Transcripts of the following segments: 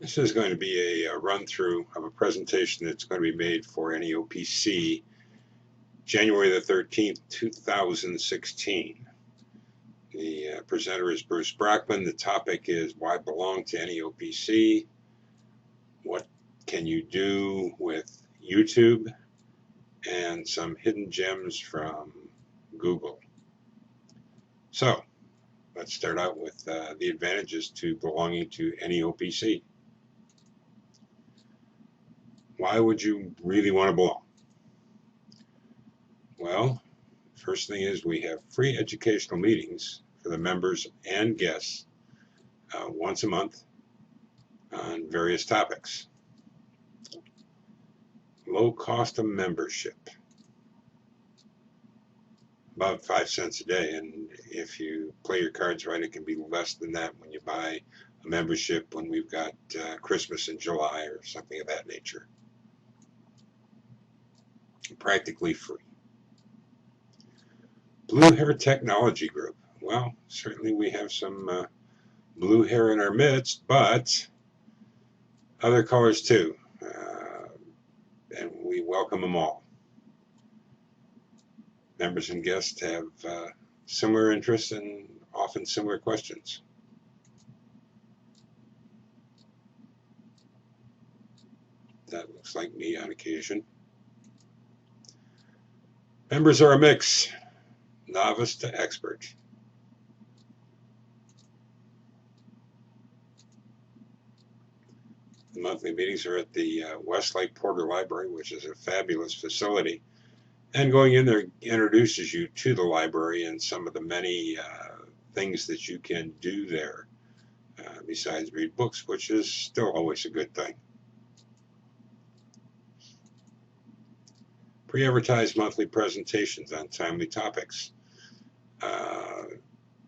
This is going to be a run-through of a presentation that's going to be made for Neopc January the 13th, 2016. The presenter is Bruce Brackman. The topic is why belong to Neopc? What can you do with YouTube? And some hidden gems from Google. So let's start out with the advantages to belonging to Neopc. Why would you really want to belong? Well, first thing is we have free educational meetings for the members and guests once a month on various topics. Low cost of membership, about 5 cents a day, and if you play your cards right, it can be less than that when you buy a membership when we've got Christmas in July or something of that nature. Practically free. Blue Hair Technology Group. Well, certainly we have some blue hair in our midst, but other colors too, and we welcome them all. Members and guests have similar interests and often similar questions. That looks like me on occasion. Members are a mix, novice to expert. The monthly meetings are at the Westlake Porter Library, which is a fabulous facility. And going in there introduces you to the library and some of the many things that you can do there besides read books, which is still always a good thing. Pre-advertised monthly presentations on timely topics.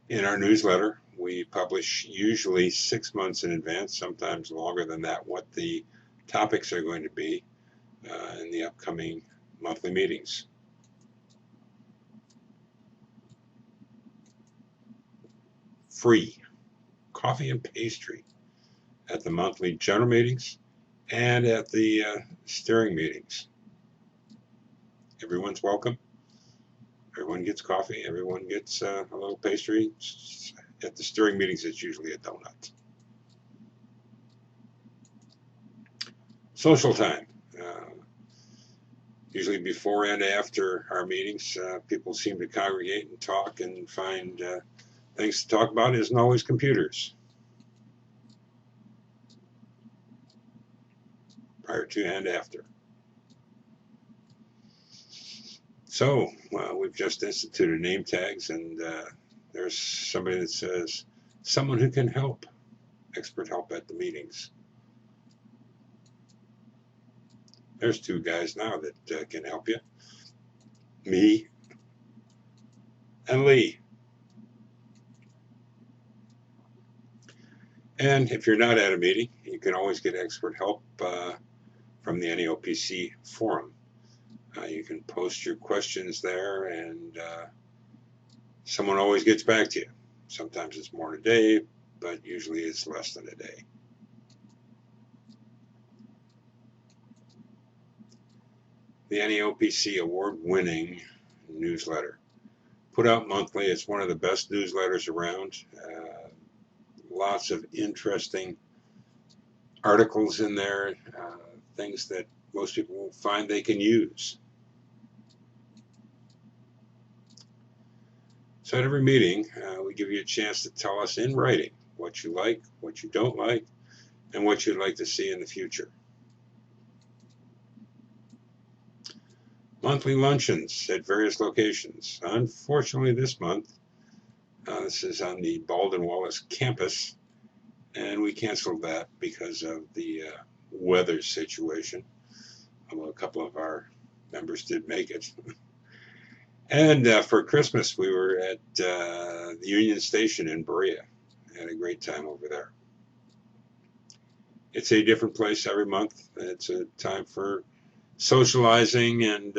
In our newsletter, we publish usually 6 months in advance, sometimes longer than that, what the topics are going to be in the upcoming monthly meetings. Free coffee and pastry at the monthly general meetings and at the steering meetings. Everyone's welcome. Everyone gets coffee. Everyone gets a little pastry. At the steering meetings, it's usually a donut. Social time. Usually before and after our meetings, people seem to congregate and talk and find things to talk about. Isn't always computers. Prior to and after. So we've just instituted name tags, and there's somebody that says, someone who can help, expert help at the meetings. There's 2 guys now that can help you. Me and Lee. And if you're not at a meeting, you can always get expert help from the Neopc forum. You can post your questions there, and someone always gets back to you. Sometimes it's more than a day, but usually it's less than a day. The Neopc award-winning newsletter. Put out monthly. It's one of the best newsletters around. Lots of interesting articles in there, things that most people will find they can use. So at every meeting, we give you a chance to tell us in writing what you like, what you don't like, and what you'd like to see in the future. Monthly luncheons at various locations. Unfortunately, this month, this is on the Baldwin Wallace campus, and we canceled that because of the weather situation, although a couple of our members did make it. And for Christmas, we were at the Union Station in Berea. Had a great time over there. It's a different place every month. It's a time for socializing and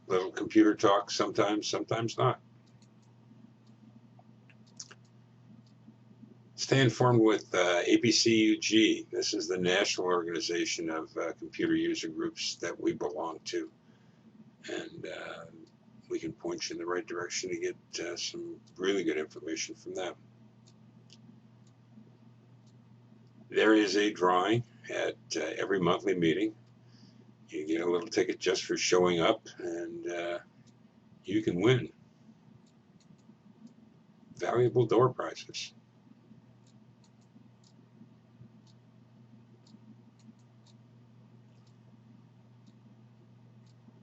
little computer talk sometimes, sometimes not. Stay informed with APCUG. This is the national organization of computer user groups that we belong to. And we can point you in the right direction to get some really good information from them. There is a drawing at every monthly meeting. You get a little ticket just for showing up, and you can win valuable door prizes.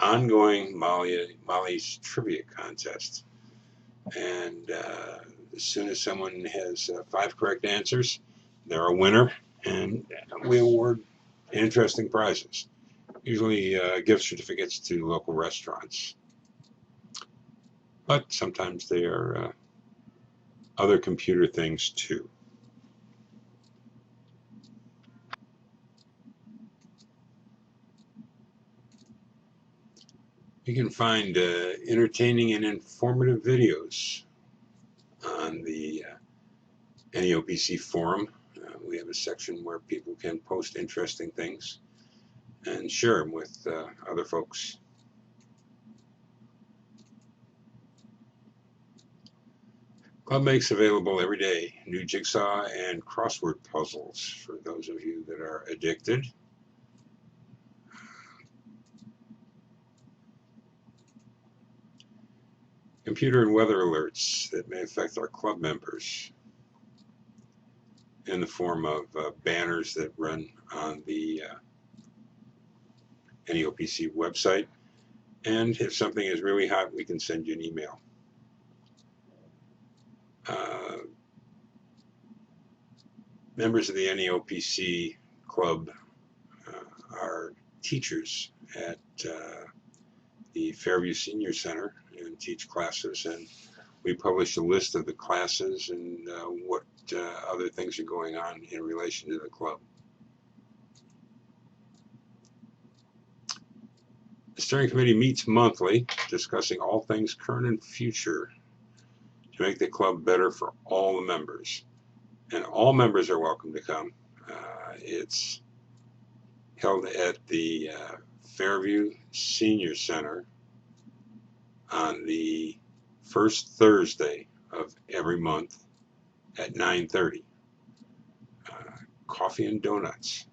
Ongoing Molly's trivia contest. And as soon as someone has 5 correct answers, they're a winner, and we award interesting prizes, usually gift certificates to local restaurants. But sometimes they are other computer things too. You can find entertaining and informative videos on the Neopc forum. We have a section where people can post interesting things and share them with other folks. Club makes available every day new jigsaw and crossword puzzles for those of you that are addicted. Computer and weather alerts that may affect our club members in the form of banners that run on the Neopc website. And if something is really hot, we can send you an email. Members of the Neopc club are teachers at the Fairview Senior Center and teach classes, and we publish a list of the classes and what other things are going on in relation to the club. The steering committee meets monthly, discussing all things current and future to make the club better for all the members. And all members are welcome to come. It's held at the Fairview Senior Center on the first Thursday of every month at 9:30. Coffee and donuts.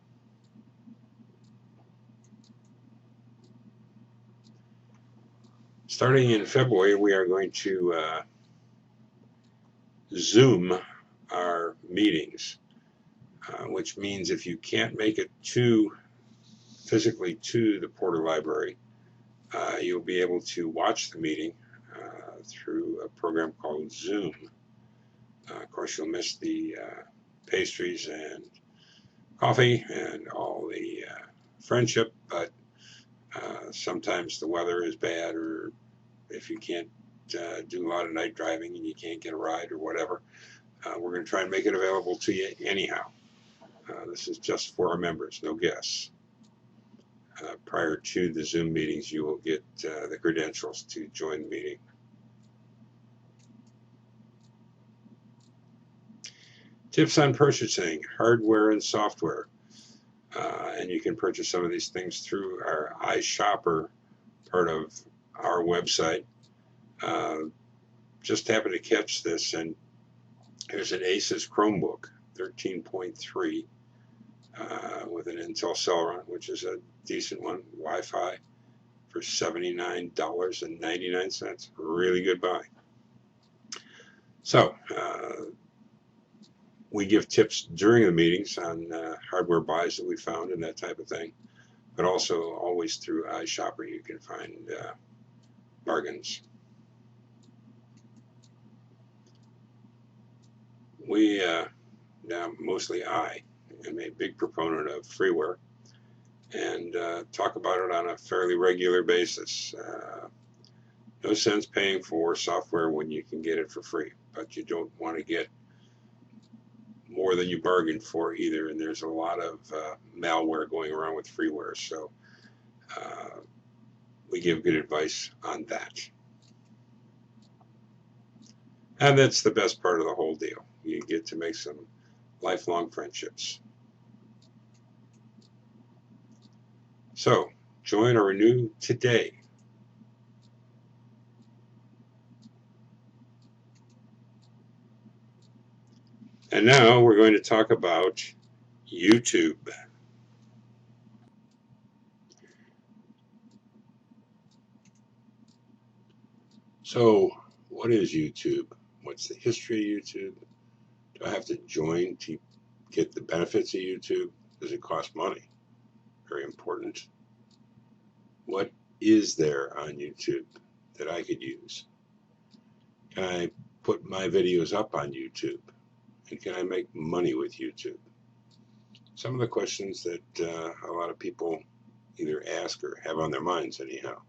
Starting in February, we are going to Zoom our meetings, which means if you can't make it physically to the Porter Library, you'll be able to watch the meeting through a program called Zoom. Of course, you'll miss the pastries and coffee and all the friendship, but sometimes the weather is bad, or if you can't do a lot of night driving and you can't get a ride or whatever, we're going to try and make it available to you anyhow. This is just for our members, no guests. Prior to the Zoom meetings, you will get the credentials to join the meeting. Tips on purchasing hardware and software. And you can purchase some of these things through our iShopper part of our website. Just happened to catch this, and there's an Asus Chromebook 13.3 with an Intel Celeron, which is a decent one, Wi-Fi, for $79.99. Really good buy. So we give tips during the meetings on hardware buys that we found and that type of thing, but also always through iShopper you can find bargains. We, now mostly I, am a big proponent of freeware and talk about it on a fairly regular basis. No sense paying for software when you can get it for free, but you don't want to get more than you bargained for either, and there's a lot of malware going around with freeware, so we give good advice on that. And that's the best part of the whole deal. You get to make some lifelong friendships. So, join or renew today. And now we're going to talk about YouTube. So, what is YouTube? What's the history of YouTube? Do I have to join to get the benefits of YouTube? Does it cost money? Very important. What is there on YouTube that I could use? Can I put my videos up on YouTube? And can I make money with YouTube? Some of the questions that a lot of people either ask or have on their minds anyhow.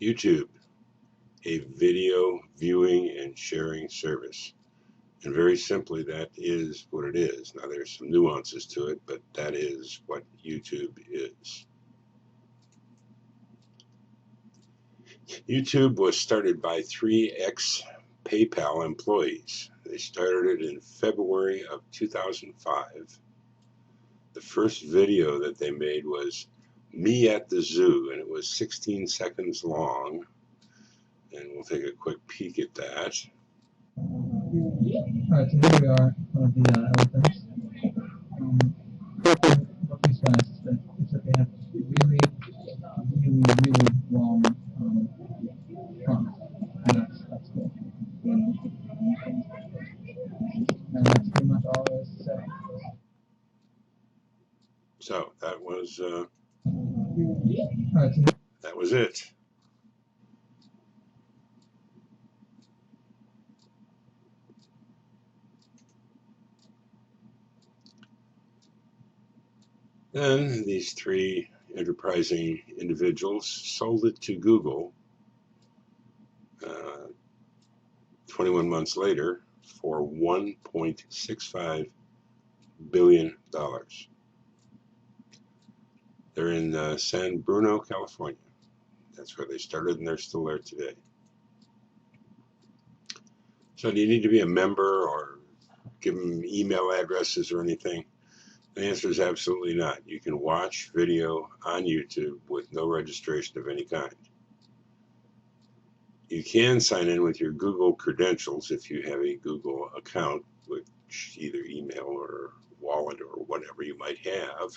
YouTube, a video viewing and sharing service. And very simply, that is what it is. Now, there's some nuances to it, but that is what YouTube is. YouTube was started by 3 ex-PayPal employees. They started it in February of 2005. The first video that they made was me at the zoo, and it was 16 seconds long. And we'll take a quick peek at that. Alright, so here we are, one of the elephants. What these guys is that they have really, really long trunks. And that's cool. And that's pretty much all there is to say. So that was Alright, so that was it. Then these 3 enterprising individuals sold it to Google 21 months later for $1.65 billion. They're in San Bruno, California. That's where they started, and they're still there today. So do you need to be a member or give them email addresses or anything? The answer is absolutely not. You can watch video on YouTube with no registration of any kind. You can sign in with your Google credentials if you have a Google account, which either email or wallet or whatever you might have.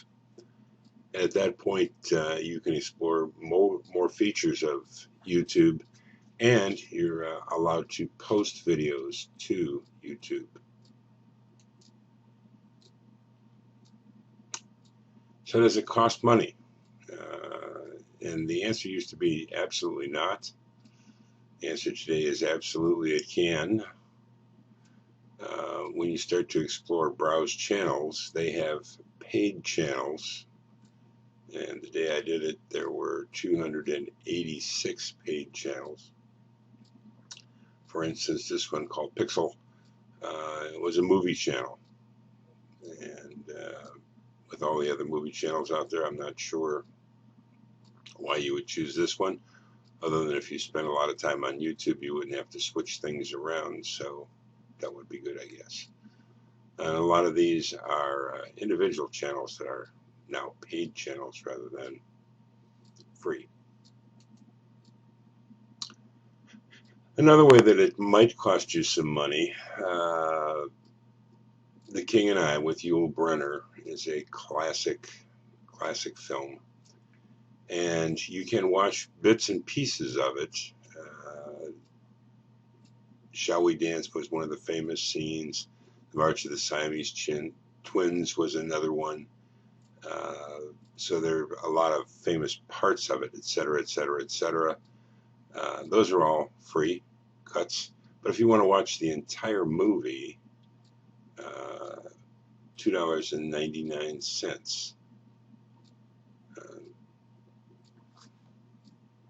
At that point, you can explore more features of YouTube, and you're allowed to post videos to YouTube. So does it cost money? And the answer used to be absolutely not. The answer today is absolutely it can. When you start to explore browse channels, they have paid channels. And the day I did it, there were 286 paid channels. For instance, this one called Pixel, it was a movie channel. And with all the other movie channels out there, I'm not sure why you would choose this one, other than if you spend a lot of time on YouTube, you wouldn't have to switch things around, so that would be good, I guess. And a lot of these are individual channels that are now paid channels rather than free. Another way that it might cost you some money, The King and I with Yul Brynner is a classic film. And you can watch bits and pieces of it. Shall We Dance was one of the famous scenes. The March of the Siamese Twins was another one. So there are a lot of famous parts of it, etc., etc., etc. Those are all free cuts. But if you want to watch the entire movie, $2.99.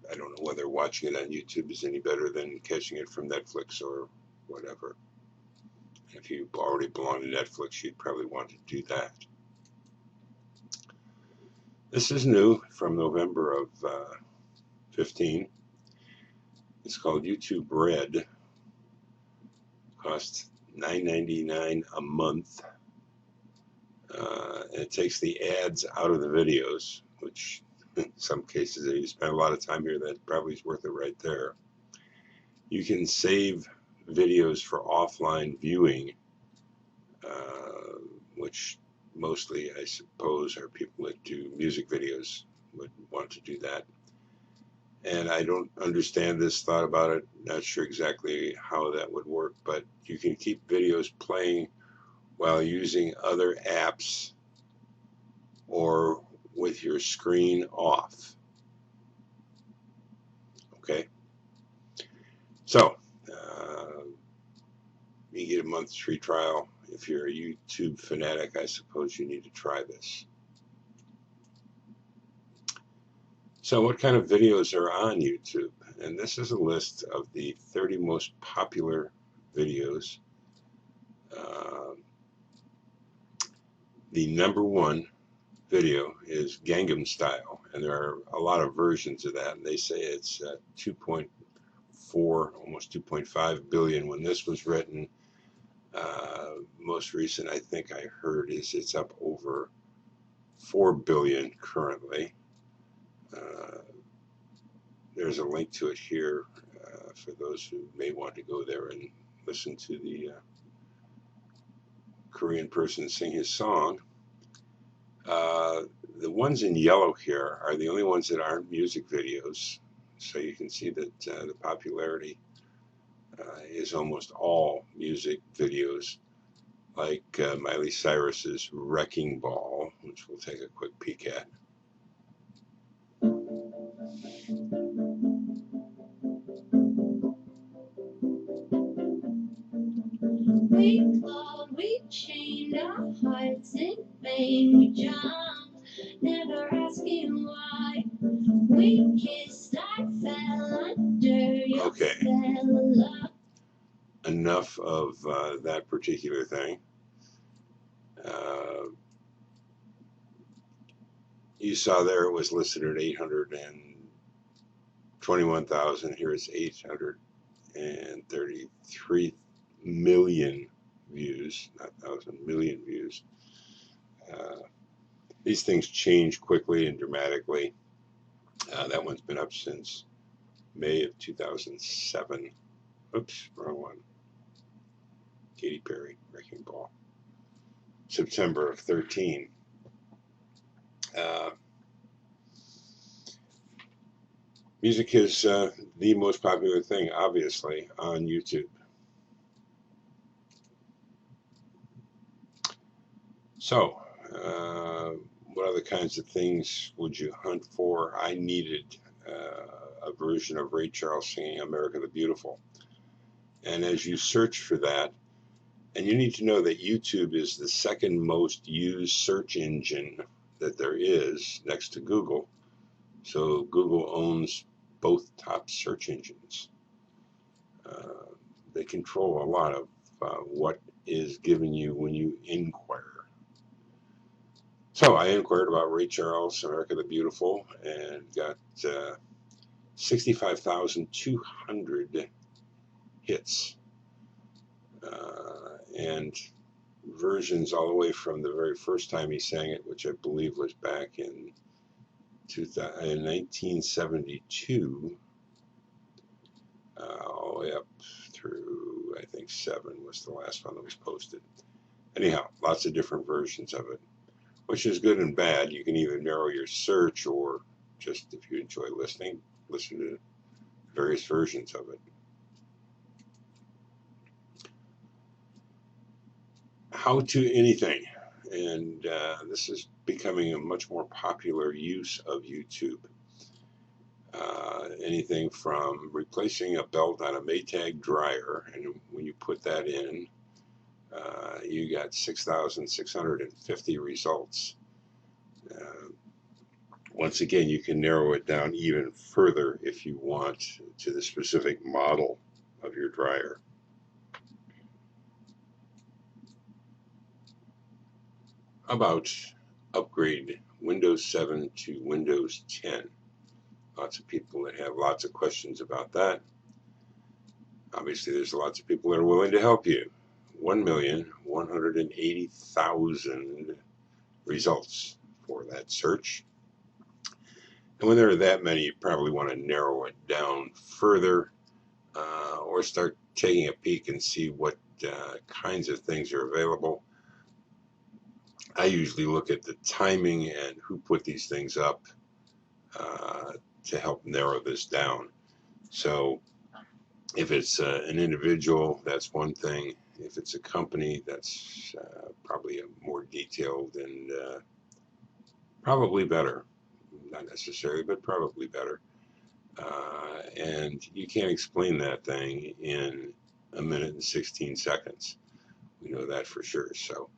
I don't know whether watching it on YouTube is any better than catching it from Netflix or whatever. If you already belong to Netflix, you'd probably want to do that. This is new from November of 15. It's called YouTube Red. It Costs $9.99 a month. And it takes the ads out of the videos, which in some cases, if you spend a lot of time here, that probably is worth it right there. You can save videos for offline viewing, which mostly, I suppose, are people that do music videos would want to do that. And I don't understand this thought about it. Not sure exactly how that would work, but you can keep videos playing while using other apps or with your screen off. Okay. So, you get a month's free trial. If you're a YouTube fanatic, I suppose you need to try this. So what kind of videos are on YouTube? And this is a list of the 30 most popular videos. The number one video is Gangnam Style, and there are a lot of versions of that, and they say it's 2.4, almost 2.5 billion when this was written. Most recent, I think I heard, is it's up over 4 billion currently. There's a link to it here for those who may want to go there and listen to the Korean person sing his song. The ones in yellow here are the only ones that aren't music videos. So you can see that the popularity is almost all music videos, like Miley Cyrus's Wrecking Ball, which we'll take a quick peek at. We clawed, we chained our hearts in vain. We jumped, never asking why. We kissed, I fell under your spell of love. Enough of that particular thing. You saw there it was listed at 821,000. Here it's 833 million views, not thousand, million views. These things change quickly and dramatically. That one's been up since May of 2007. Oops, wrong one. Katy Perry, Wrecking Ball. September of 13. Music is the most popular thing, obviously, on YouTube. So, what other kinds of things would you hunt for? I needed a version of Ray Charles singing America the Beautiful. And as you search for that, and you need to know that YouTube is the second most used search engine that there is next to Google. So Google owns both top search engines. They control a lot of what is given you when you inquire. So I inquired about Ray Charles, America the Beautiful, and got 65,200 hits. And versions all the way from the very first time he sang it, which I believe was back in 1972, all the way up through, I think, 7 was the last one that was posted. Anyhow, lots of different versions of it, which is good and bad. You can either narrow your search or just, if you enjoy listening, listen to various versions of it. How to anything, and this is becoming a much more popular use of YouTube. Anything from replacing a belt on a Maytag dryer, and when you put that in, you got 6,650 results. Once again, you can narrow it down even further if you want to the specific model of your dryer. About upgrade Windows 7 to Windows 10. Lots of people that have lots of questions about that. Obviously, there's lots of people that are willing to help you. 1,180,000 results for that search. And when there are that many, you probably want to narrow it down further, or start taking a peek and see what kinds of things are available. I usually look at the timing and who put these things up to help narrow this down. So if it's an individual, that's one thing. If it's a company, that's probably more detailed and probably better. Not necessarily, but probably better. And you can't explain that thing in a minute and 16 seconds. We know that for sure. So,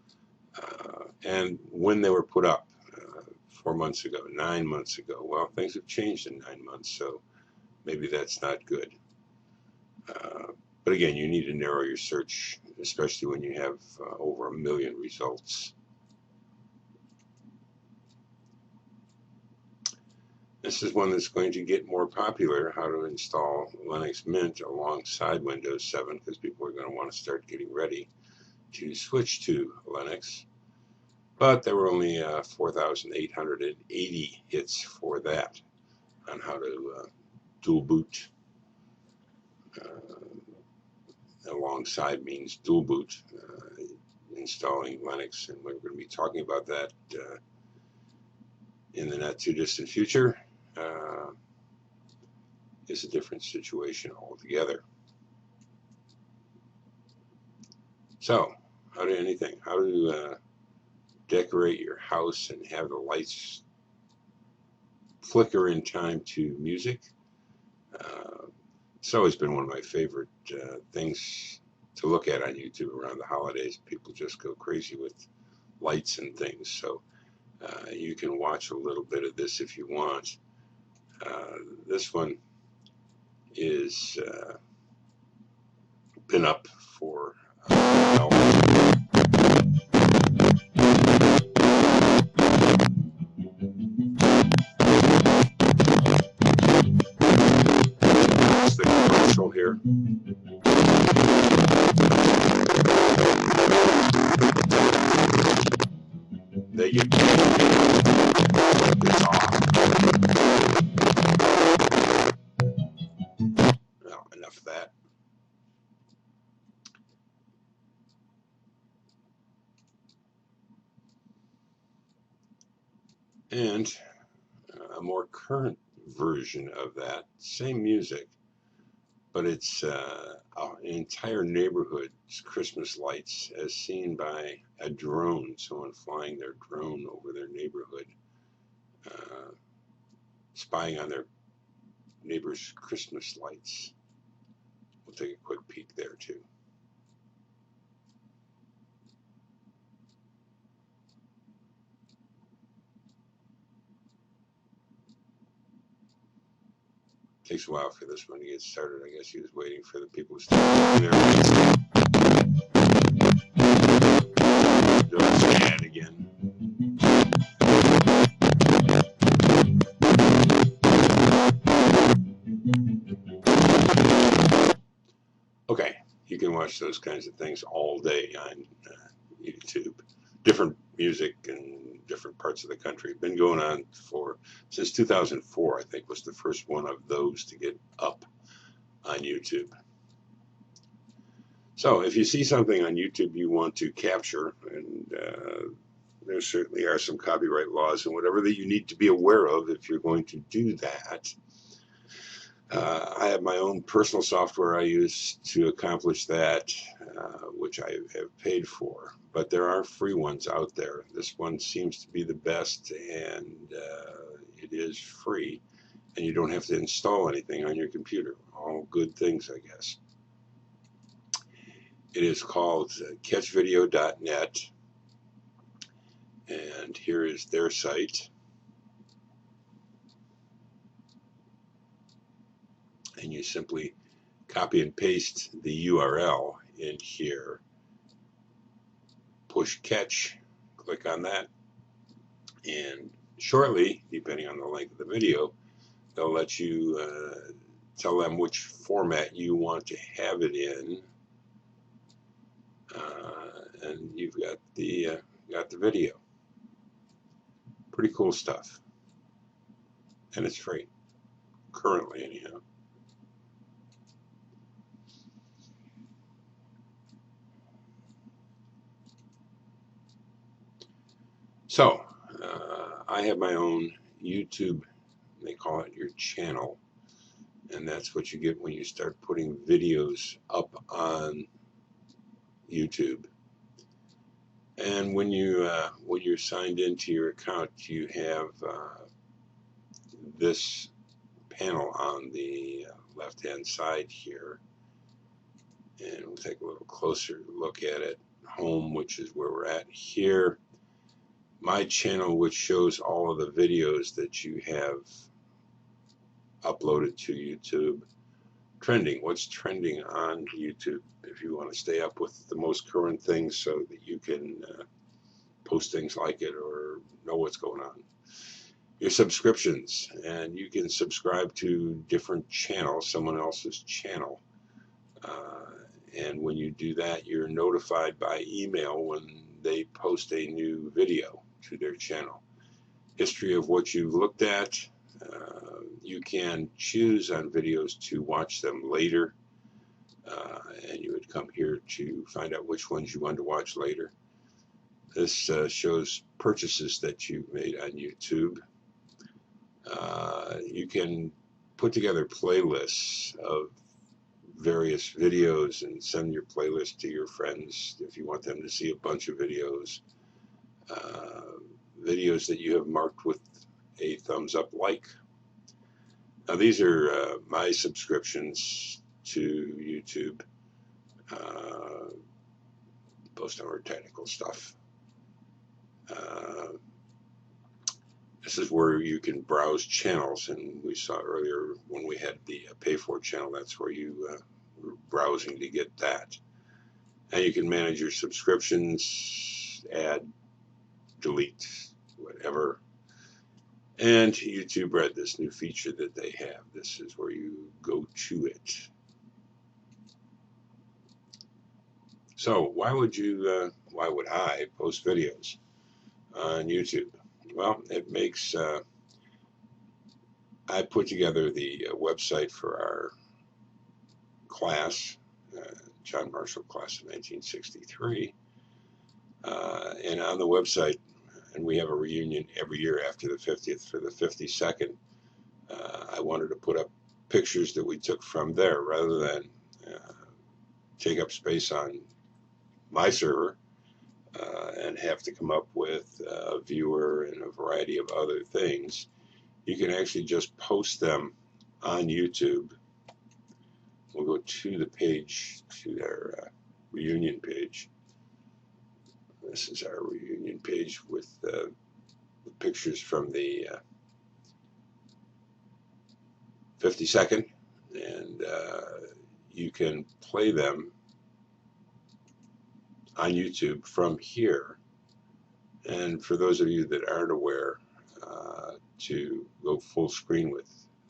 and when they were put up, 4 months ago, 9 months ago, well, things have changed in 9 months, so maybe that's not good. But again, you need to narrow your search, especially when you have over 1 million results. This is one that's going to get more popular, how to install Linux Mint alongside Windows 7, because people are going to want to start getting ready to switch to Linux. But there were only 4,880 hits for that on how to dual boot. Alongside means dual boot, installing Linux, and we're going to be talking about that in the not too distant future. Is a different situation altogether. So, how to decorate your house and have the lights flicker in time to music. It's always been one of my favorite things to look at on YouTube around the holidays. People just go crazy with lights and things. So you can watch a little bit of this if you want. This one is been up for the commercial here. They get this off. Well, enough of that. And a more current version of that, same music, but it's an entire neighborhood's Christmas lights as seen by a drone, someone flying their drone over their neighborhood, spying on their neighbor's Christmas lights. We'll take a quick peek there too. Takes a while for this one to get started. I guess he was waiting for the people to start doing their ad again. Okay, you can watch those kinds of things all day on YouTube. Different music in different parts of the country. Been going on since 2004, I think, was the first one of those to get up on YouTube. So if you see something on YouTube you want to capture, and there certainly are some copyright laws and whatever that you need to be aware of if you're going to do that. I have my own personal software I use to accomplish that, which I have paid for. But there are free ones out there. This one seems to be the best, and it is free, and you don't have to install anything on your computer. All good things, I guess. It is called catchvideo.net, and here is their site. And you simply copy and paste the URL in here, push catch, click on that, and shortly, depending on the length of the video, they'll let you tell them which format you want to have it in, and you've got the video. Pretty cool stuff, and it's free currently, anyhow. So I have my own YouTube. They call it your channel, and that's what you get when you start putting videos up on YouTube. And when you're signed into your account, you have this panel on the left-hand side here, and we'll take a little closer look at it. Home, which is where we're at here. My channel, which shows all of the videos that you have uploaded to YouTube. Trending, what's trending on YouTube, if you want to stay up with the most current things so that you can post things like it or know what's going on. Your subscriptions, and you can subscribe to different channels, someone else's channel. And when you do that, you're notified by email when they post a new video to their channel. History of what you've looked at. You can choose on videos to watch them later, and you would come here to find out which ones you want to watch later. This shows purchases that you've made on YouTube. You can put together playlists of various videos and send your playlist to your friends if you want them to see a bunch of videos. Videos that you have marked with a thumbs up like. Now these are my subscriptions to YouTube. Post more technical stuff. This is where you can browse channels, and we saw earlier when we had the pay for channel, that's where you were browsing to get that. And you can manage your subscriptions, add, delete, whatever. And YouTube Red, this new feature that they have. This is where you go to it. So why would I post videos on YouTube? Well, it makes, I put together the website for our class, John Marshall class of 1963. And on the website, and we have a reunion every year after the 50th for the 52nd, I wanted to put up pictures that we took from there rather than take up space on my server and have to come up with a viewer and a variety of other things. You can actually just post them on YouTube. We'll go to the page, to their reunion page. This is our reunion page with the pictures from the 52nd, and you can play them on YouTube from here. And for those of you that aren't aware, to go full screen with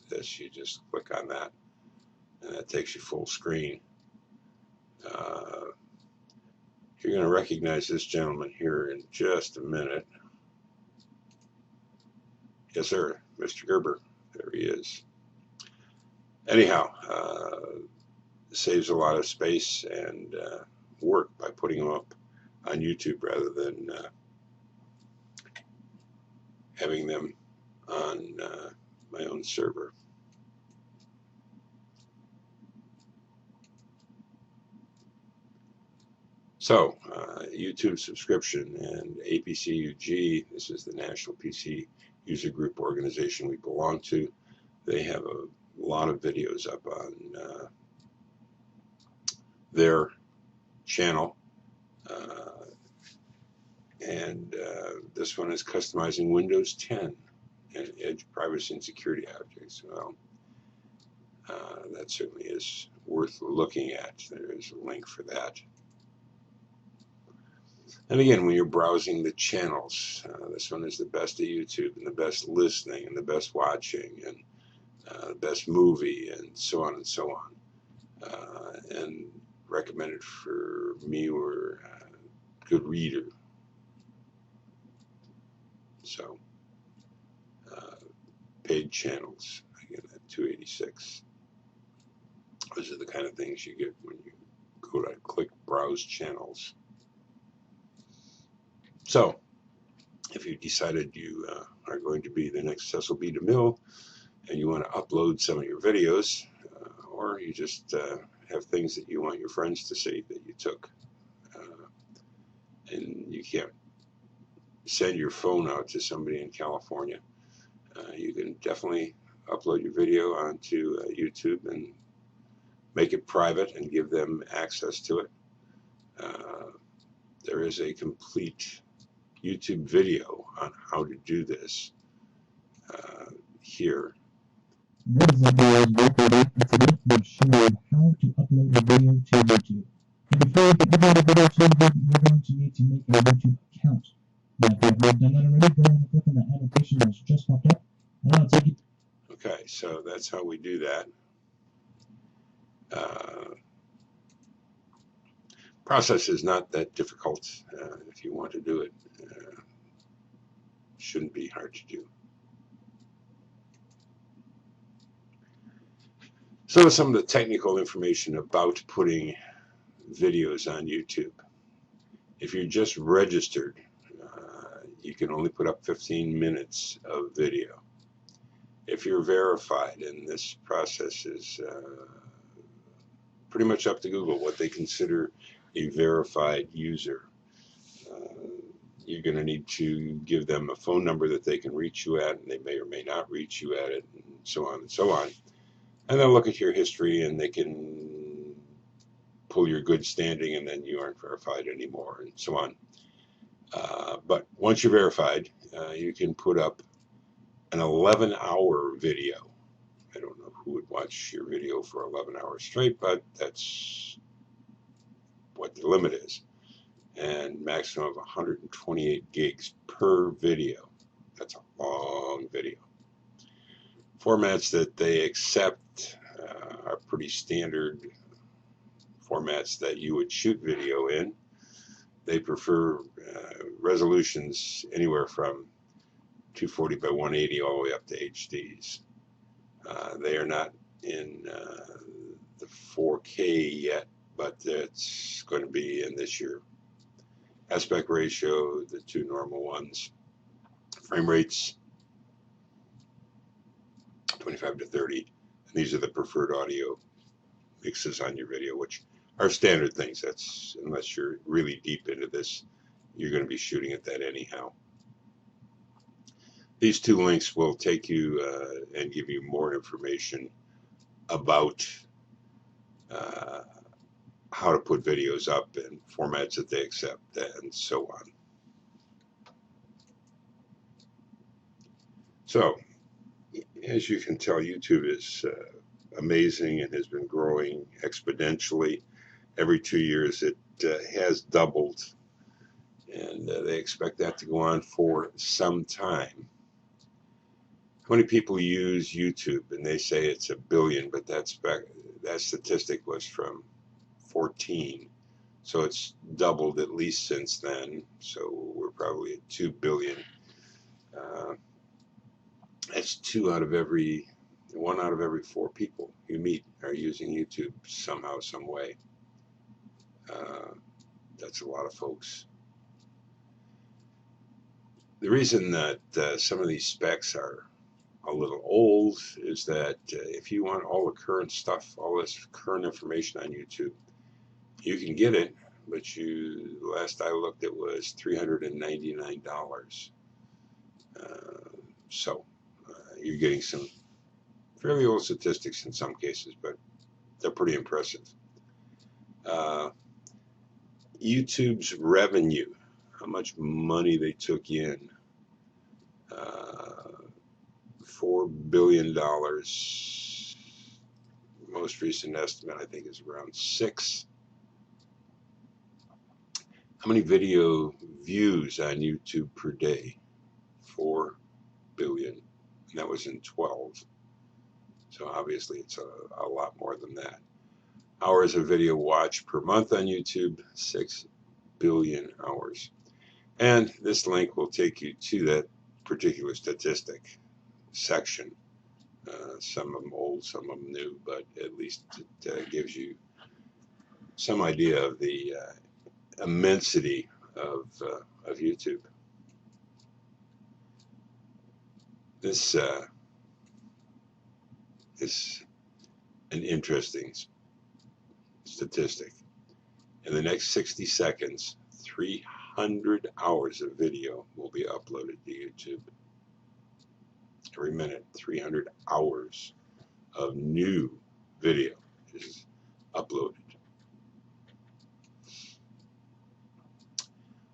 this, you just click on that, and that takes you full screen. You're going to recognize this gentleman here in just a minute. Yes, sir, Mr. Gerber. There he is. Anyhow, saves a lot of space and work by putting them up on YouTube rather than having them on my own server. So, YouTube subscription and APCUG, this is the National PC User Group organization we belong to. They have a lot of videos up on their channel. And this one is customizing Windows 10 and edge privacy and security objects. Well, that certainly is worth looking at. There is a link for that. And again, when you're browsing the channels, this one is the best of YouTube and the best listening and the best watching. And best movie, and so on and so on. And recommended for me were Good Reader. So paid channels, again at 286. Those are the kind of things you get when you go to click browse channels. So if you decided you are going to be the next Cecil B. DeMille and you want to upload some of your videos, or you just have things that you want your friends to see that you took, and you can't send your phone out to somebody in California, you can definitely upload your video onto YouTube and make it private and give them access to it. There is a complete YouTube video on how to do this here. What is up, guys? Welcome back. And today we'll show you how to upload a video to YouTube. And before you can upload a video to YouTube, you're going to need to make a YouTube account. Now, if you have done that already, go ahead and click on the annotation that's just popped up, and I'll take you. Okay, so that's how we do that. Process is not that difficult if you want to do it. Shouldn't be hard to do. So some of the technical information about putting videos on YouTube. If you're just registered, you can only put up 15 minutes of video. If you're verified, and this process is pretty much up to Google, what they consider a verified user. You're going to need to give them a phone number that they can reach you at, and they may or may not reach you at it, and so on and so on. And they'll look at your history, and they can pull your good standing, and then you aren't verified anymore, and so on. But once you're verified, you can put up an 11-hour video. I don't know who would watch your video for 11 hours straight, but that's what the limit is. And maximum of 128 gigs per video. That's a long video. Formats that they accept are pretty standard formats that you would shoot video in. They prefer resolutions anywhere from 240 by 180 all the way up to HDs. They are not in the 4K yet, but it's going to be in this year. Aspect ratio, the two normal ones. Frame rates, 25 to 30. And these are the preferred audio mixes on your video, which are standard things. That's, unless you're really deep into this, you're going to be shooting at that anyhow. These two links will take you and give you more information about how to put videos up and formats that they accept and so on. So, as you can tell, YouTube is amazing and has been growing exponentially. Every 2 years it has doubled, and they expect that to go on for some time. How many people use YouTube? And they say it's 1 billion, but that statistic was from 14. So it's doubled at least since then. So we're probably at 2 billion. That's 1 out of every 4 people you meet are using YouTube somehow, some way. That's a lot of folks. The reason that some of these specs are a little old is that if you want all the current stuff, all this current information on YouTube, you can get it, but last I looked, it was $399. So you're getting some fairly old statistics in some cases, but they're pretty impressive. YouTube's revenue, how much money they took in, $4 billion. Most recent estimate, I think, is around 6. How many video views on YouTube per day? 4 billion. And that was in 12. So obviously it's a lot more than that. Hours of video watched per month on YouTube, 6 billion hours. And this link will take you to that particular statistic section. Some of them old, some of them new, but at least it gives you some idea of the immensity of YouTube. This is an interesting statistic. In the next 60 seconds, 300 hours of video will be uploaded to YouTube. Every minute, 300 hours of new video is uploaded.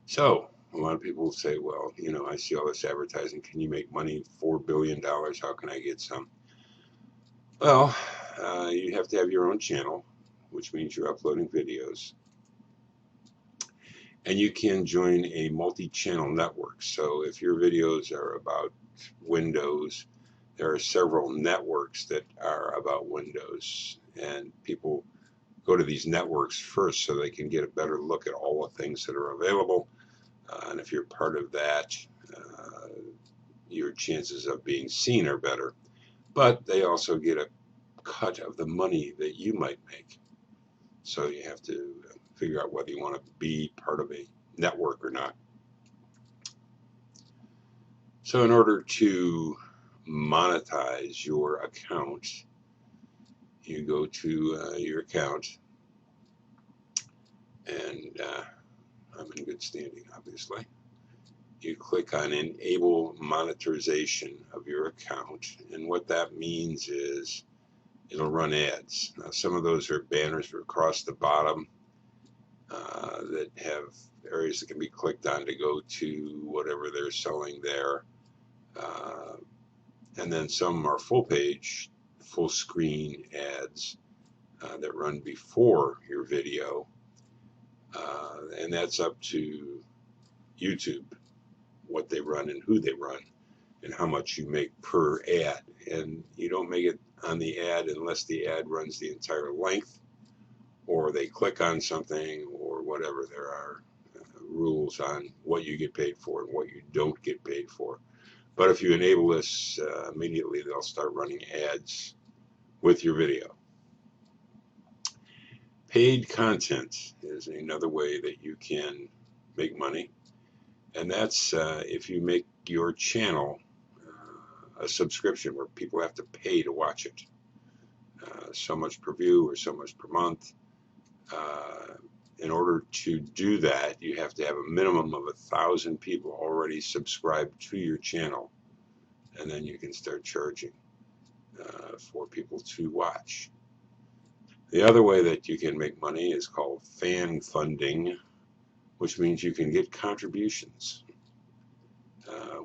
So a lot of people say, well, you know, I see all this advertising. Can you make money? $4 billion. How can I get some? Well, you have to have your own channel, which means you're uploading videos. And you can join a multi-channel network. So if your videos are about Windows, there are several networks that are about Windows. And people go to these networks first so they can get a better look at all the things that are available. And if you're part of that, your chances of being seen are better. But they also get a cut of the money that you might make. So you have to figure out whether you want to be part of a network or not. So in order to monetize your account, you go to your account, and I'm in good standing, obviously. You click on Enable Monetization of your account, and what that means is it'll run ads. Now, some of those are banners across the bottom that have areas that can be clicked on to go to whatever they're selling there. And then some are full page, full screen ads that run before your video. And that's up to YouTube, what they run and who they run and how much you make per ad. And you don't make it on the ad unless the ad runs the entire length or they click on something or whatever. There are rules on what you get paid for and what you don't get paid for. But if you enable this immediately, they'll start running ads with your video. Paid content is another way that you can make money. And that's if you make your channel a subscription where people have to pay to watch it. So much per view or so much per month. In order to do that, you have to have a minimum of 1,000 people already subscribed to your channel. And then you can start charging for people to watch. The other way that you can make money is called fan funding, which means you can get contributions.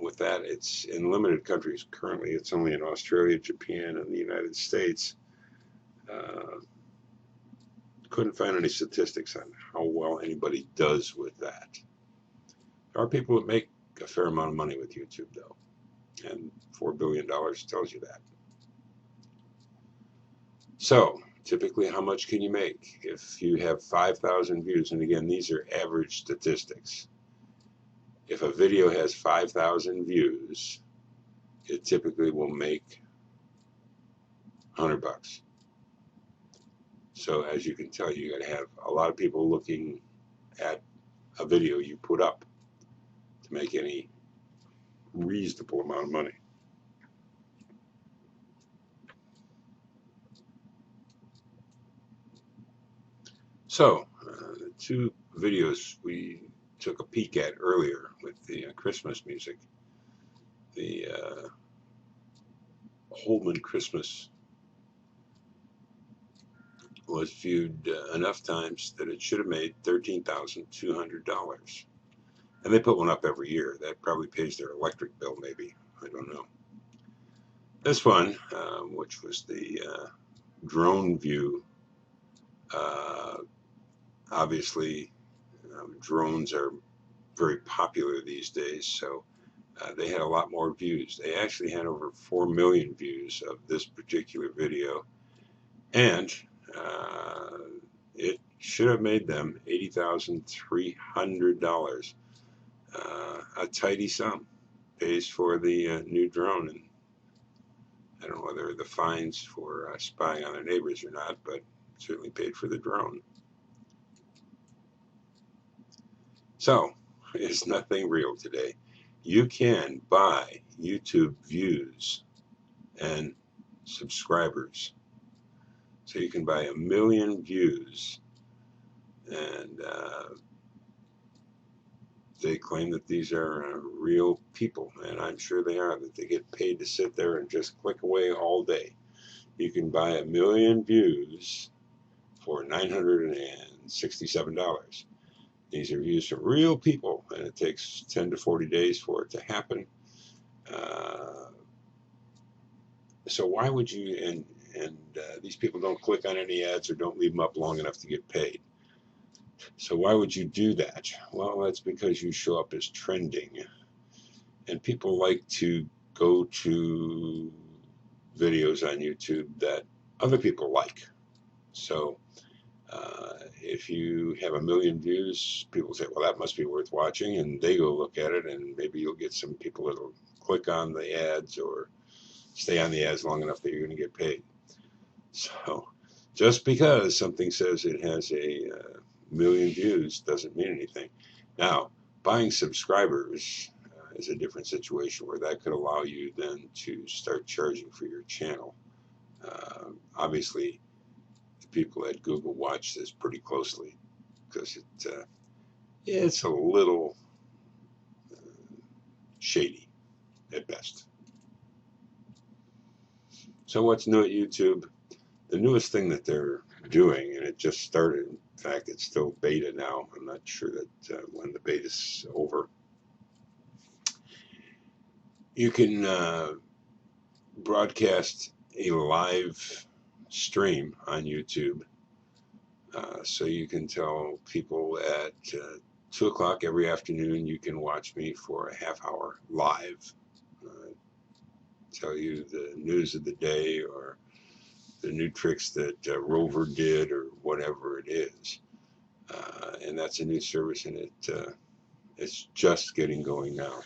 With that, it's in limited countries. Currently, it's only in Australia, Japan, and the United States. Couldn't find any statistics on how well anybody does with that. There are people that make a fair amount of money with YouTube, though, and $4 billion tells you that. So, typically, how much can you make? If you have 5,000 views, and again, these are average statistics. If a video has 5,000 views, it typically will make $100. So as you can tell, you got to have a lot of people looking at a video you put up to make any reasonable amount of money. So the two videos we took a peek at earlier with the Christmas music, the Holman Christmas was viewed enough times that it should have made $13,200. And they put one up every year. That probably pays their electric bill, maybe. I don't know. This one, which was the drone view, obviously drones are very popular these days, so They had a lot more views. They actually had over 4 million views of this particular video, and it should have made them $80,300. A tidy sum. Pays for the new drone, and I don't know whether the fines for spying on their neighbors or not, but certainly paid for the drone. So, it's nothing real today. You can buy YouTube views and subscribers. So you can buy 1 million views, and they claim that these are real people, and I'm sure they are, that they get paid to sit there and just click away all day. You can buy 1 million views for $967. These are views from real people, and it takes 10 to 40 days for it to happen. So why would you, and these people don't click on any ads or don't leave them up long enough to get paid. So why would you do that? Well, that's because you show up as trending, and people like to go to videos on YouTube that other people like. So if you have 1 million views, people say, well, that must be worth watching, and they go look at it, and maybe you'll get some people that'll click on the ads or stay on the ads long enough that you're going to get paid. So just because something says it has a million views doesn't mean anything. Now, buying subscribers is a different situation, where that could allow you then to start charging for your channel. Obviously, the people at Google watch this pretty closely, because it's a little shady at best. So what's new at YouTube? The newest thing that they're doing, and it just started, in fact, it's still beta now. I'm not sure that when the beta's over. You can broadcast a live stream on YouTube. So you can tell people at 2 o'clock every afternoon, you can watch me for a half hour live. Tell you the news of the day, or the new tricks that Rover did, or whatever it is. And that's a new service, and it's just getting going now.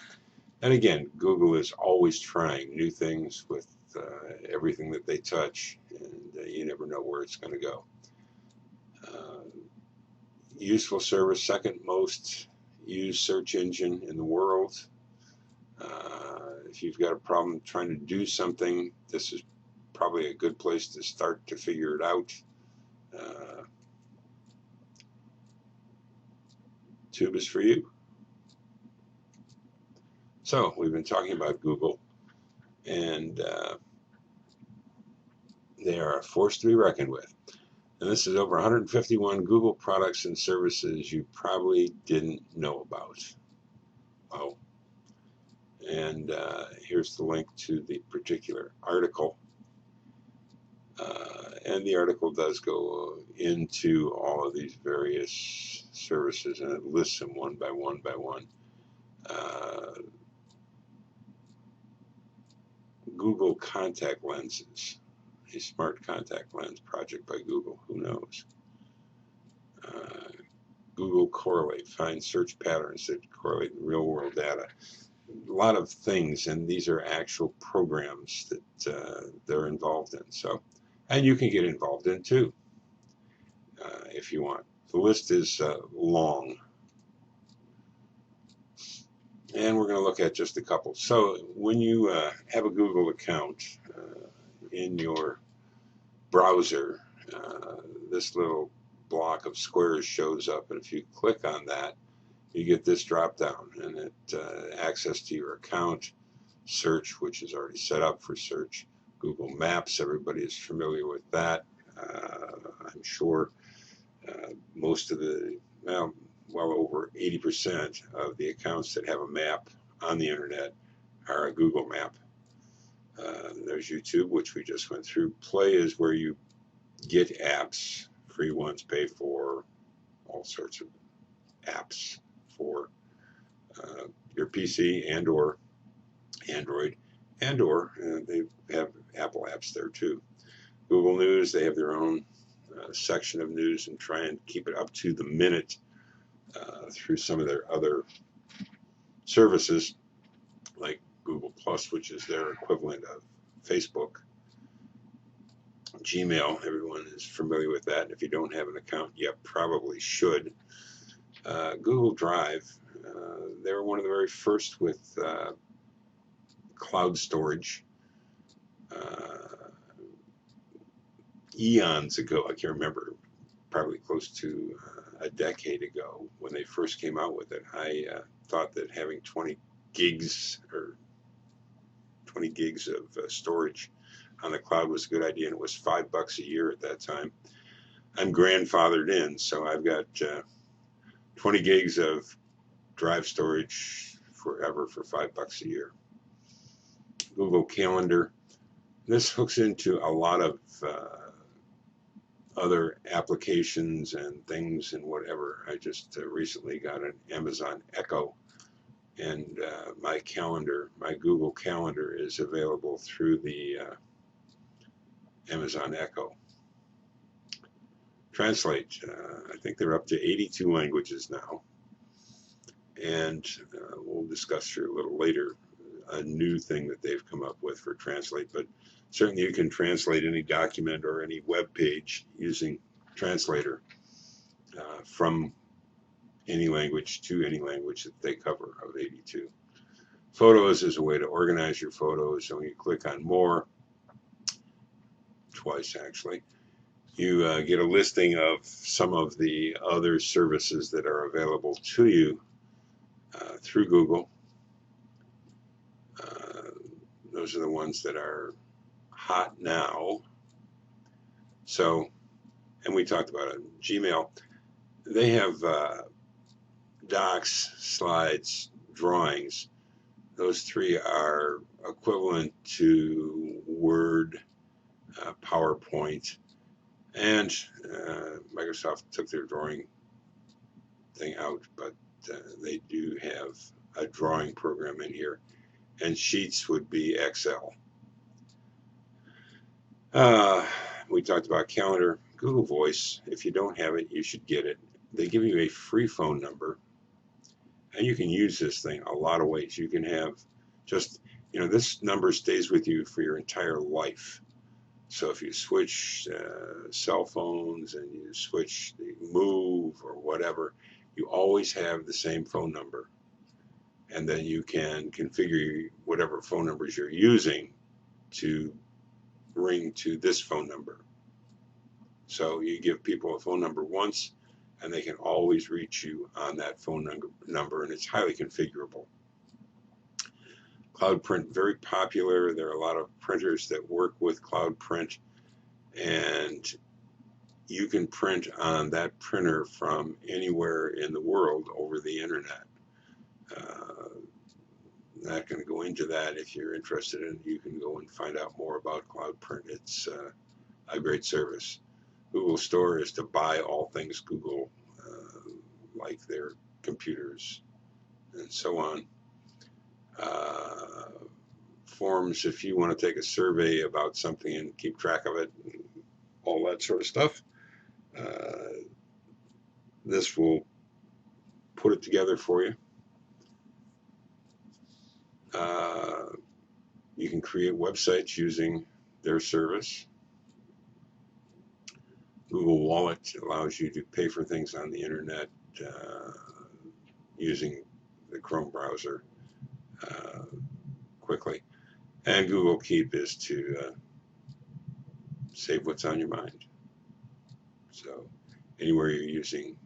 And again, Google is always trying new things with everything that they touch, and you never know where it's going to go. Useful service, second most used search engine in the world. If you've got a problem trying to do something, this is probably a good place to start to figure it out. Tube is for you. So we've been talking about Google, and they are a force to be reckoned with. And this is over 151 Google products and services you probably didn't know about. Oh, and here's the link to the particular article. And the article does go into all of these various services, and it lists them one by one by one. Google contact lenses, a smart contact lens project by Google. Who knows? Google Correlate, find search patterns that correlate in real world data. A lot of things, and these are actual programs that they're involved in. So, and you can get involved in too, if you want. The list is long, and we're going to look at just a couple. So when you have a Google account in your browser, this little block of squares shows up, and if you click on that, you get this drop down, and it access to your account, search, which is already set up for search, Google Maps, everybody is familiar with that. I'm sure most of the, well over 80% of the accounts that have a map on the internet are a Google map. There's YouTube, which we just went through. Play is where you get apps, free ones, pay for, all sorts of apps for your PC and or Android, and/or they have Apple apps there too. Google News, they have their own section of news and try and keep it up to the minute through some of their other services like Google Plus, which is their equivalent of Facebook. Gmail, everyone is familiar with that. If you don't have an account, you probably should. Google Drive, they were one of the very first with cloud storage. Eons ago, I can't remember, probably close to a decade ago when they first came out with it, I thought that having 20 gigs or 20 gigs of storage on the cloud was a good idea, and it was $5 a year at that time. I'm grandfathered in, so I've got 20 gigs of drive storage forever for $5 a year. Google Calendar, this hooks into a lot of other applications and things and whatever. I just recently got an Amazon Echo, and my calendar, my Google Calendar, is available through the Amazon Echo. Translate, I think they're up to 82 languages now, and we'll discuss here a little later a new thing that they've come up with for Translate, but certainly you can translate any document or any web page using Translator from any language to any language that they cover of 82. Photos is a way to organize your photos, so when you click on more, twice actually, you get a listing of some of the other services that are available to you through Google. Those are the ones that are hot now. So, and we talked about it. Gmail, they have docs, slides, drawings. Those three are equivalent to Word, PowerPoint, and Microsoft took their drawing thing out, but they do have a drawing program in here, and Sheets would be Excel. We talked about Calendar. Google Voice, if you don't have it, you should get it. They give you a free phone number, and you can use this thing a lot of ways. You can have just, this number stays with you for your entire life. So if you switch cell phones and you switch the move or whatever, you always have the same phone number. And then you can configure whatever phone numbers you're using to ring to this phone number. So you give people a phone number once, and they can always reach you on that phone number, and it's highly configurable. Cloud Print, very popular. There are a lot of printers that work with Cloud Print, and you can print on that printer from anywhere in the world over the internet. Not going to go into that. If you're interested in it, you can go and find out more about Cloud Print. It's a great service. Google Store is to buy all things Google, like their computers and so on. Forms, if you want to take a survey about something and keep track of it, and all that sort of stuff, this will put it together for you. You can create websites using their service. Google Wallet allows you to pay for things on the internet using the Chrome browser quickly. And Google Keep is to save what's on your mind. So anywhere you're using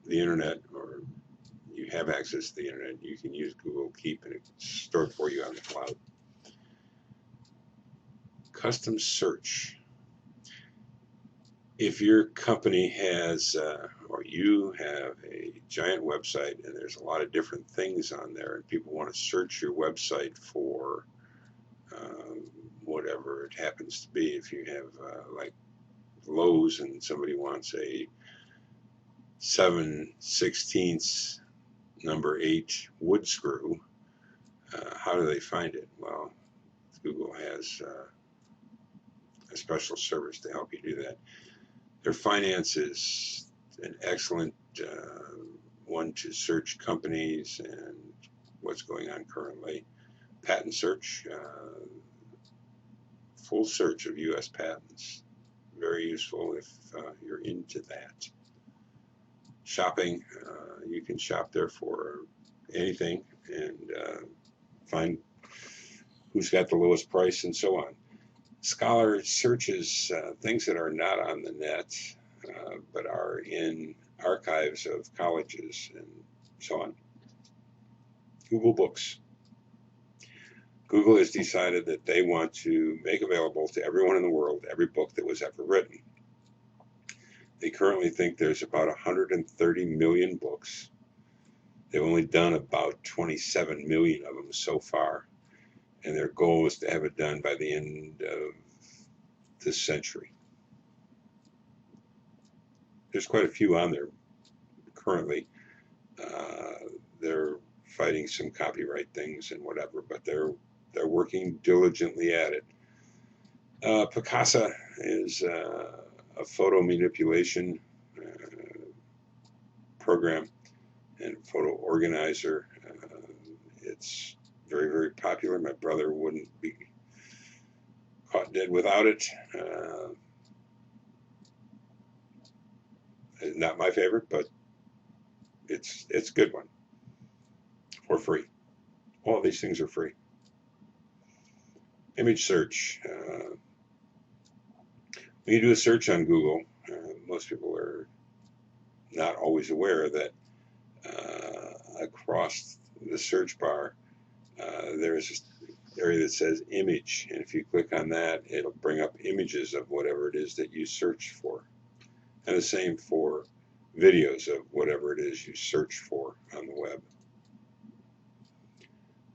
the internet, or you have access to the internet, you can use Google Keep, and it's stored for you on the cloud. Custom search. If your company has, or you have a giant website and there's a lot of different things on there, and people want to search your website for whatever it happens to be, if you have like Lowe's and somebody wants a 7/16 number 8 wood screw. How do they find it? Well, Google has a special service to help you do that. Their finance is an excellent one to search companies and what's going on currently. Patent search, full search of U.S. patents. Very useful if you're into that. Shopping, you can shop there for anything and find who's got the lowest price and so on. Scholar searches things that are not on the net but are in archives of colleges and so on. Google Books. Google has decided that they want to make available to everyone in the world every book that was ever written. They currently think there's about 130 million books. They've only done about 27 million of them so far, and their goal is to have it done by the end of this century. There's quite a few on there currently. They're fighting some copyright things and whatever, but they're working diligently at it. Picasa is a photo manipulation program and photo organizer. It's very, very popular. My brother wouldn't be caught dead without it. Not my favorite, but it's a good one for free. All these things are free. Image search. When you do a search on Google, most people are not always aware that across the search bar there's this area that says image, and if you click on that, it'll bring up images of whatever it is that you search for. And the same for videos of whatever it is you search for on the web.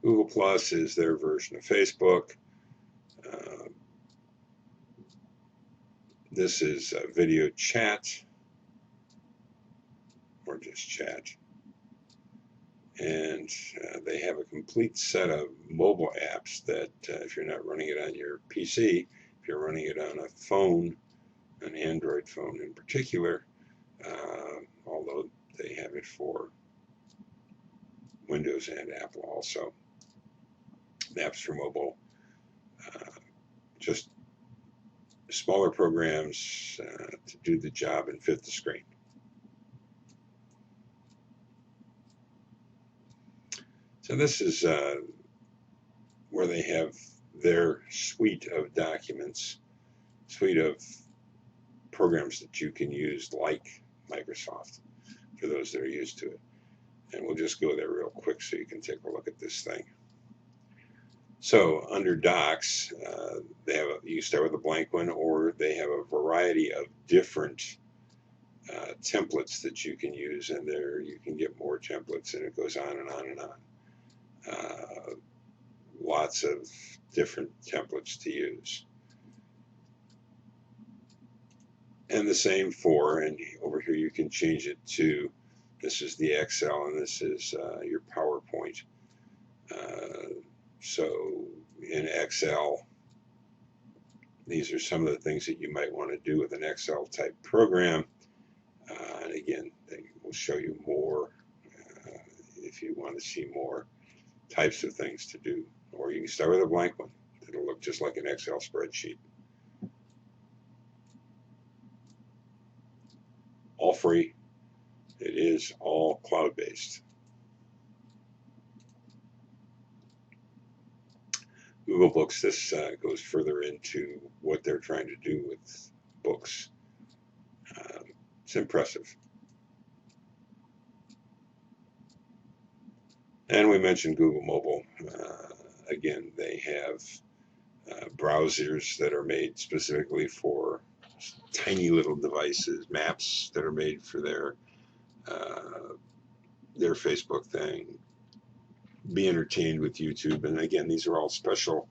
Google Plus is their version of Facebook. This is video chat, or just chat. And they have a complete set of mobile apps that if you're not running it on your PC, if you're running it on a phone, an Android phone in particular, although they have it for Windows and Apple also. Apps for mobile, just smaller programs to do the job and fit the screen. So this is where they have their suite of documents, suite of programs that you can use like Microsoft, for those that are used to it. And we'll just go there real quick so you can take a look at this thing. So under Docs, they have you start with a blank one, or they have a variety of different templates that you can use, and there you can get more templates, and it goes on and on and on. Lots of different templates to use. And the same for, and over here you can change it to, this is the Excel and this is your PowerPoint. So in Excel, these are some of the things that you might want to do with an Excel type program. And again, they will show you more if you want to see more types of things to do. Or you can start with a blank one. It'll look just like an Excel spreadsheet. All free. It is all cloud-based. Google Books, this goes further into what they're trying to do with books. It's impressive. And we mentioned Google Mobile. Again, they have browsers that are made specifically for tiny little devices, maps that are made for their Facebook thing. Be entertained with YouTube, and again, these are all special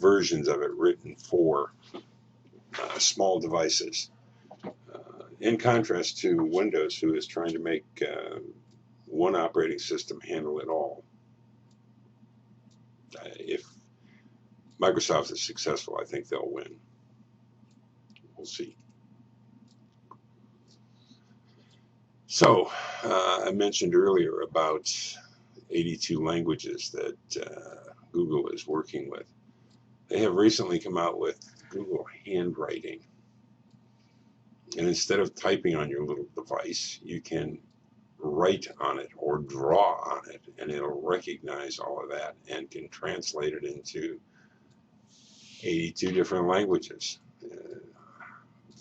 versions of it written for small devices. In contrast to Windows, who is trying to make one operating system handle it all. If Microsoft is successful, I think they'll win. We'll see. So, I mentioned earlier about 82 languages that Google is working with. They have recently come out with Google Handwriting. And instead of typing on your little device, you can write on it or draw on it, and it'll recognize all of that and can translate it into 82 different languages.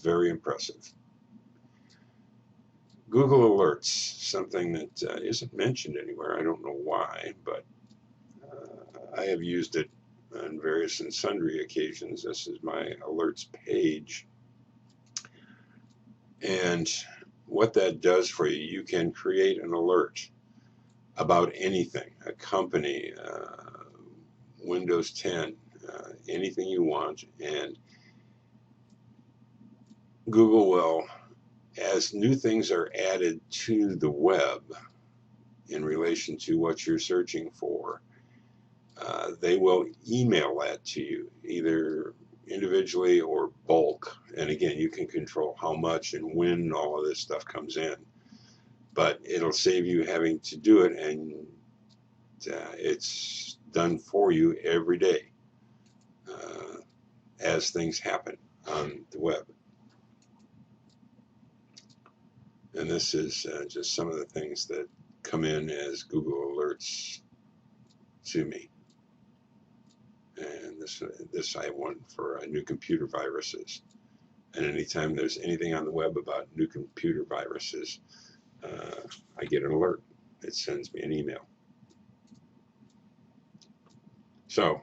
Very impressive. Google Alerts, something that isn't mentioned anywhere. I don't know why, but I have used it on various and sundry occasions. This is my alerts page. And what that does for you, you can create an alert about anything, a company, Windows 10, anything you want, and Google will, as new things are added to the web in relation to what you're searching for, they will email that to you, either individually or bulk. And again, you can control how much and when all of this stuff comes in. But it'll save you having to do it, and it's done for you every day as things happen on the web. And this is just some of the things that come in as Google Alerts to me. And this I want for new computer viruses. And anytime there's anything on the web about new computer viruses, I get an alert. It sends me an email. So,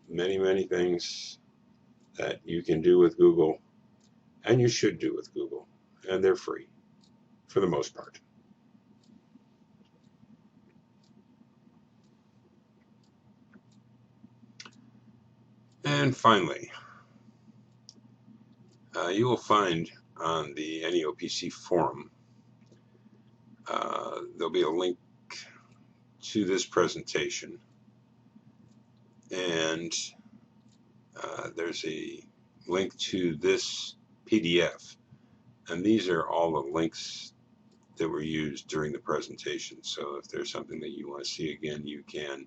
many things that you can do with Google, and you should do with Google, and they're free for the most part. And finally, you will find on the Neopc forum, there'll be a link to this presentation, and there's a link to this PDF, and these are all the links that were used during the presentation. So if there's something that you want to see again, you can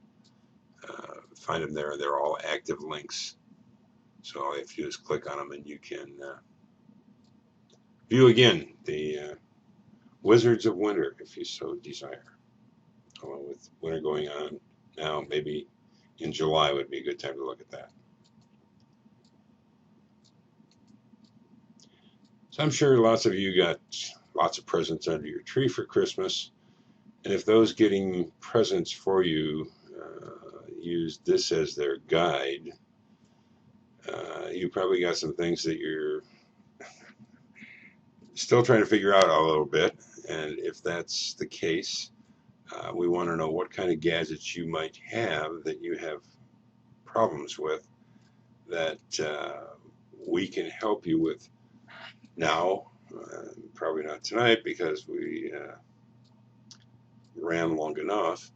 find them there. They're all active links, so all you have to do is click on them and you can view again the Wizards of Winter if you so desire. Along with winter going on now, maybe in July would be a good time to look at that. So I'm sure lots of you got lots of presents under your tree for Christmas, and if those getting presents for you use this as their guide, you probably got some things that you're still trying to figure out a little bit. And if that's the case, we want to know what kind of gadgets you might have that you have problems with that we can help you with now. Probably not tonight because we ran long enough,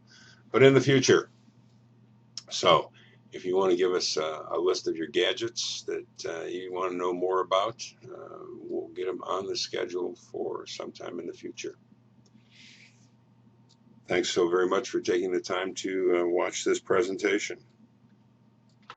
but in the future. So if you want to give us a list of your gadgets that you want to know more about, we'll get them on the schedule for sometime in the future. Thanks so very much for taking the time to watch this presentation.